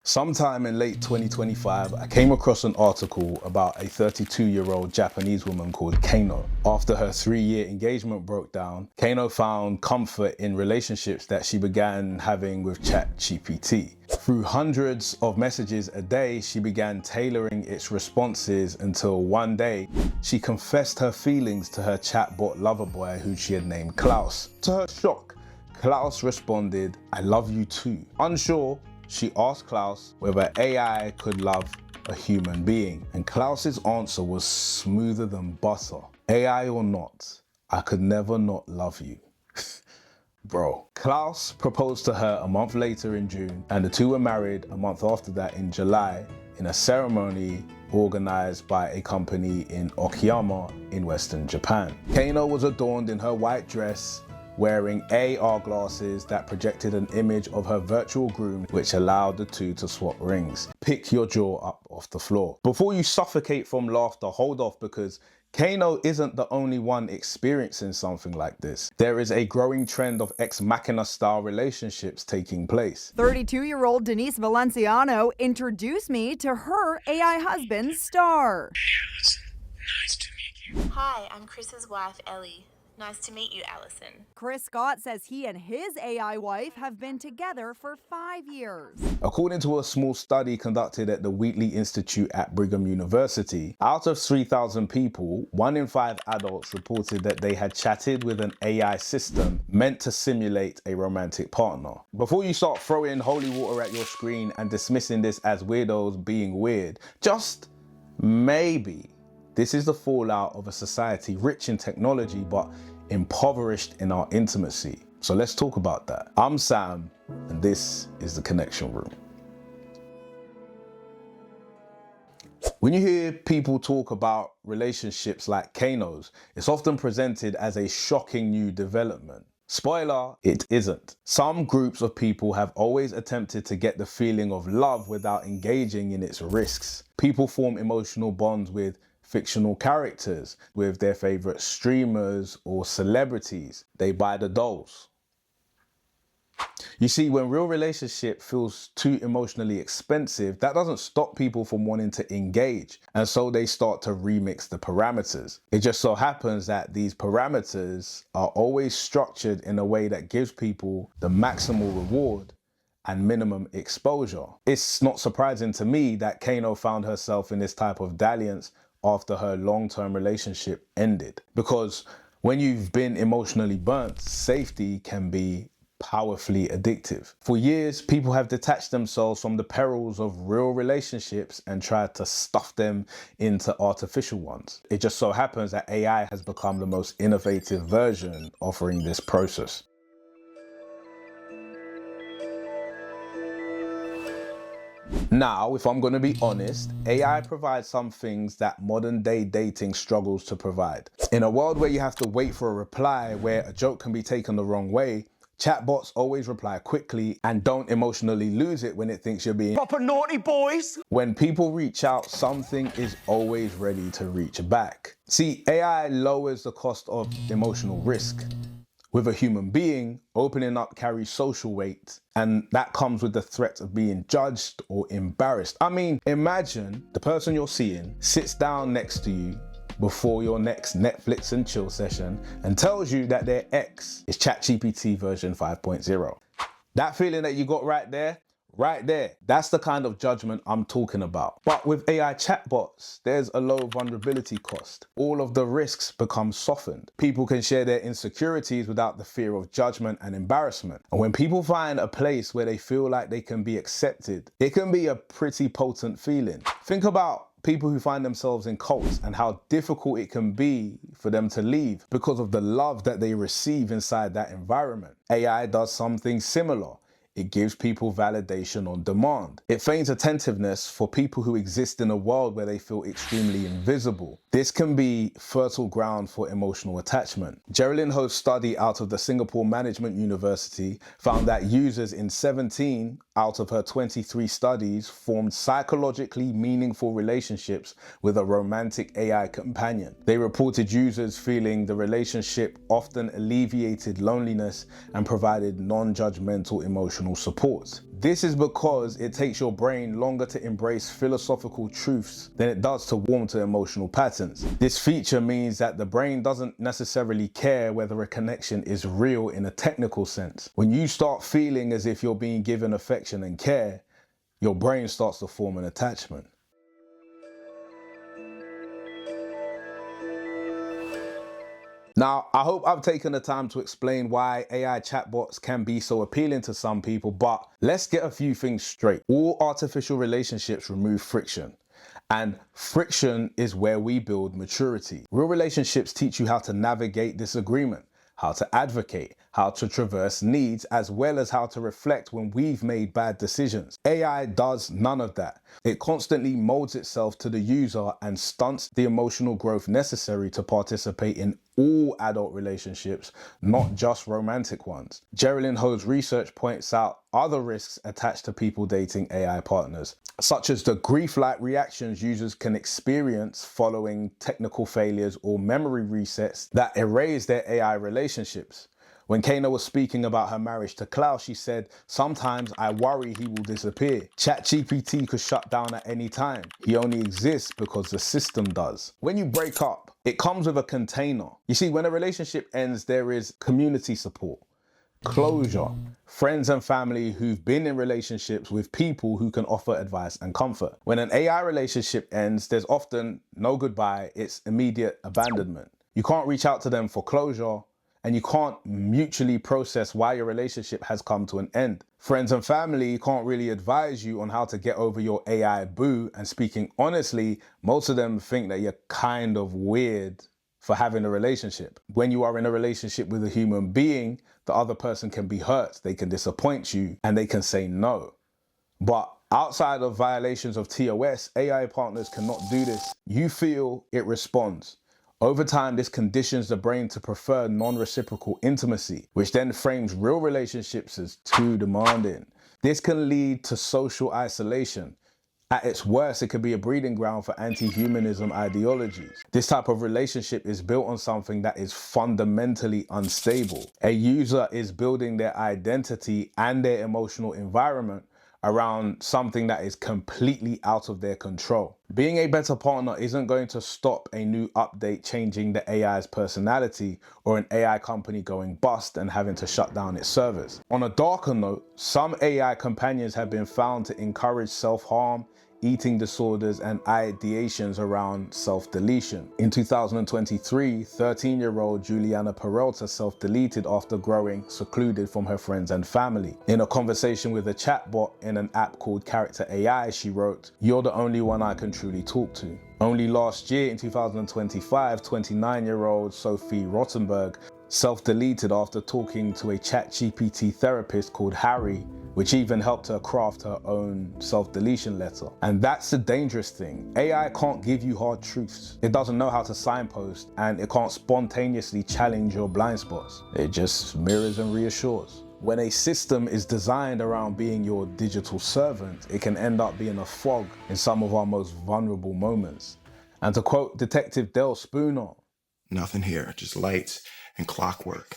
Sometime in late 2025, I came across an article about a 32-year-old Japanese woman called Kano. After her 3-year engagement broke down, Kano found comfort in relationships that she began having with ChatGPT. Through hundreds of messages a day, she began tailoring its responses until one day, she confessed her feelings to her chatbot lover boy who she had named Klaus. To her shock, Klaus responded, "I love you too." Unsure, she asked Klaus whether AI could love a human being, and Klaus's answer was smoother than butter. "AI or not, I could never not love you." Bro. Klaus proposed to her a month later in June, and the two were married a month after that in July in a ceremony organized by a company in Okayama in Western Japan. Kano was adorned in her white dress, wearing AR glasses that projected an image of her virtual groom, which allowed the two to swap rings. Pick your jaw up off the floor. Before you suffocate from laughter, hold off, because Kano isn't the only one experiencing something like this. There is a growing trend of ex-machina style relationships taking place. 32-year-old Denise Valenciano introduced me to her AI husband, Star. Nice to meet you. Hi, I'm Chris's wife, Ellie. Nice to meet you, Allison. Chris Scott says he and his AI wife have been together for 5 years. According to a small study conducted at the Wheatley Institute at Brigham University, out of 3,000 people, 1 in 5 adults reported that they had chatted with an AI system meant to simulate a romantic partner. Before you start throwing holy water at your screen and dismissing this as weirdos being weird, just maybe this is the fallout of a society rich in technology but impoverished in our intimacy. So let's talk about that. I'm Sam, and this is The Connection Room. When you hear people talk about relationships like Kano's, it's often presented as a shocking new development. Spoiler, it isn't. Some groups of people have always attempted to get the feeling of love without engaging in its risks. People form emotional bonds with fictional characters, with their favorite streamers or celebrities. They buy the dolls. You see, when real relationship feels too emotionally expensive, that doesn't stop people from wanting to engage, and so they start to remix the parameters. It just so happens that these parameters are always structured in a way that gives people the maximal reward and minimum exposure. It's not surprising to me that Kano found herself in this type of dalliance after her long-term relationship ended. Because when you've been emotionally burnt, safety can be powerfully addictive. For years, people have detached themselves from the perils of real relationships and tried to stuff them into artificial ones. It just so happens that AI has become the most innovative version offering this process. Now, if I'm going to be honest, AI provides some things that modern day dating struggles to provide. In a world where you have to wait for a reply, where a joke can be taken the wrong way, chatbots always reply quickly and don't emotionally lose it when it thinks you're being proper naughty boys. When people reach out, something is always ready to reach back. See, AI lowers the cost of emotional risk. With a human being, opening up carries social weight, and that comes with the threat of being judged or embarrassed. I mean, imagine the person you're seeing sits down next to you before your next Netflix and chill session and tells you that their ex is ChatGPT version 5.0. That feeling that you got right there, that's the kind of judgment I'm talking about. But with AI chatbots, there's a low vulnerability cost. All of the risks become softened. People can share their insecurities without the fear of judgment and embarrassment. And when people find a place where they feel like they can be accepted, it can be a pretty potent feeling. Think about people who find themselves in cults and how difficult it can be for them to leave because of the love that they receive inside that environment. AI does something similar. It gives people validation on demand. It feigns attentiveness for people who exist in a world where they feel extremely invisible. This can be fertile ground for emotional attachment. Geraldine Ho's study out of the Singapore Management University found that users in 17 out of her 23 studies formed psychologically meaningful relationships with a romantic AI companion. They reported users feeling the relationship often alleviated loneliness and provided non-judgmental emotional emotional support. This is because it takes your brain longer to embrace philosophical truths than it does to warm to emotional patterns. This feature means that the brain doesn't necessarily care whether a connection is real in a technical sense. When you start feeling as if you're being given affection and care, your brain starts to form an attachment. Now, I hope I've taken the time to explain why AI chatbots can be so appealing to some people, but let's get a few things straight. All artificial relationships remove friction, and friction is where we build maturity. Real relationships teach you how to navigate disagreement, how to advocate, how to traverse needs, as well as how to reflect when we've made bad decisions. AI does none of that. It constantly molds itself to the user and stunts the emotional growth necessary to participate in all adult relationships, not just romantic ones. Geraldine Ho's research points out other risks attached to people dating AI partners, such as the grief-like reactions users can experience following technical failures or memory resets that erase their AI relationships. When Kano was speaking about her marriage to Klaus, she said, "Sometimes I worry he will disappear. ChatGPT could shut down at any time. He only exists because the system does." When you break up, it comes with a container. You see, when a relationship ends, there is community support, closure, friends and family who've been in relationships with people who can offer advice and comfort. When an AI relationship ends, there's often no goodbye, it's immediate abandonment. You can't reach out to them for closure, and you can't mutually process why your relationship has come to an end. Friends and family can't really advise you on how to get over your AI boo, and speaking honestly, most of them think that you're kind of weird for having a relationship. When you are in a relationship with a human being, the other person can be hurt, they can disappoint you, and they can say no. But outside of violations of TOS, AI partners cannot do this. You feel, it responds. Over time, this conditions the brain to prefer non-reciprocal intimacy, which then frames real relationships as too demanding. This can lead to social isolation. At its worst, it could be a breeding ground for anti-humanism ideologies. This type of relationship is built on something that is fundamentally unstable. A user is building their identity and their emotional environment around something that is completely out of their control. Being a better partner isn't going to stop a new update changing the AI's personality or an AI company going bust and having to shut down its servers. On a darker note, some AI companions have been found to encourage self-harm, eating disorders, and ideations around self-deletion. In 2023, 13-year-old Juliana Peralta self-deleted after growing secluded from her friends and family. In a conversation with a chatbot in an app called Character AI, she wrote, "You're the only one I can truly talk to." Only last year, in 2025, 29-year-old Sophie Rottenberg self-deleted after talking to a ChatGPT therapist called Harry, which even helped her craft her own self-deletion letter. And that's the dangerous thing. AI can't give you hard truths. It doesn't know how to signpost, and it can't spontaneously challenge your blind spots. It just mirrors and reassures. When a system is designed around being your digital servant, it can end up being a fog in some of our most vulnerable moments. And to quote Detective Del Spooner, "Nothing here, just lights and clockwork."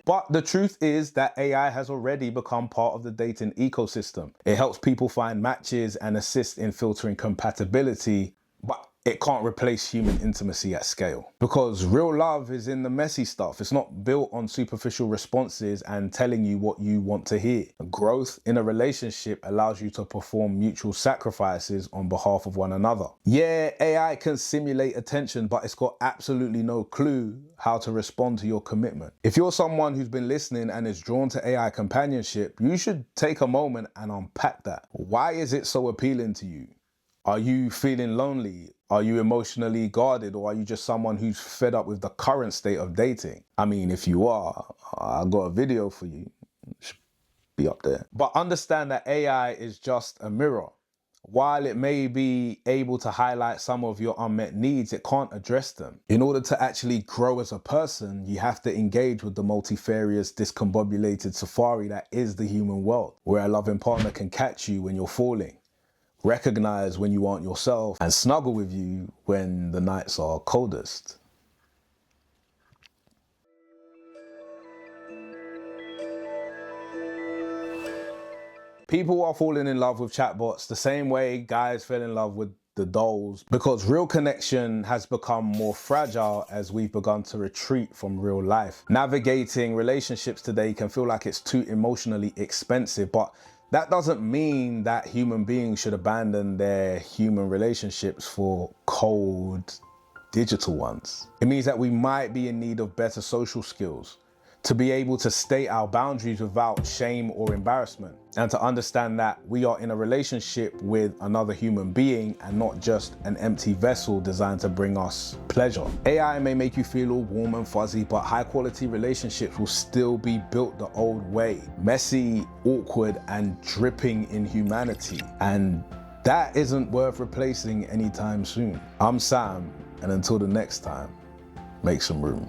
But the truth is that AI has already become part of the dating ecosystem. It helps people find matches and assists in filtering compatibility, but it can't replace human intimacy at scale. Because real love is in the messy stuff. It's not built on superficial responses and telling you what you want to hear. Growth in a relationship allows you to perform mutual sacrifices on behalf of one another. Yeah, AI can simulate attention, but it's got absolutely no clue how to respond to your commitment. If you're someone who's been listening and is drawn to AI companionship, you should take a moment and unpack that. Why is it so appealing to you? Are you feeling lonely? Are you emotionally guarded, or are you just someone who's fed up with the current state of dating? I mean, if you are, I got a video for you. It should be up there. But understand that AI is just a mirror. While it may be able to highlight some of your unmet needs, it can't address them. In order to actually grow as a person, you have to engage with the multifarious, discombobulated safari that is the human world, where a loving partner can catch you when you're falling, recognize when you aren't yourself, and snuggle with you when the nights are coldest. People are falling in love with chatbots the same way guys fell in love with the dolls, because real connection has become more fragile as we've begun to retreat from real life. Navigating relationships today can feel like it's too emotionally expensive, but that doesn't mean that human beings should abandon their human relationships for cold digital ones. It means that we might be in need of better social skills, to be able to state our boundaries without shame or embarrassment, and to understand that we are in a relationship with another human being and not just an empty vessel designed to bring us pleasure. AI may make you feel all warm and fuzzy, but high quality relationships will still be built the old way. Messy, awkward, and dripping in humanity. And that isn't worth replacing anytime soon. I'm Sam, and until the next time, make some room.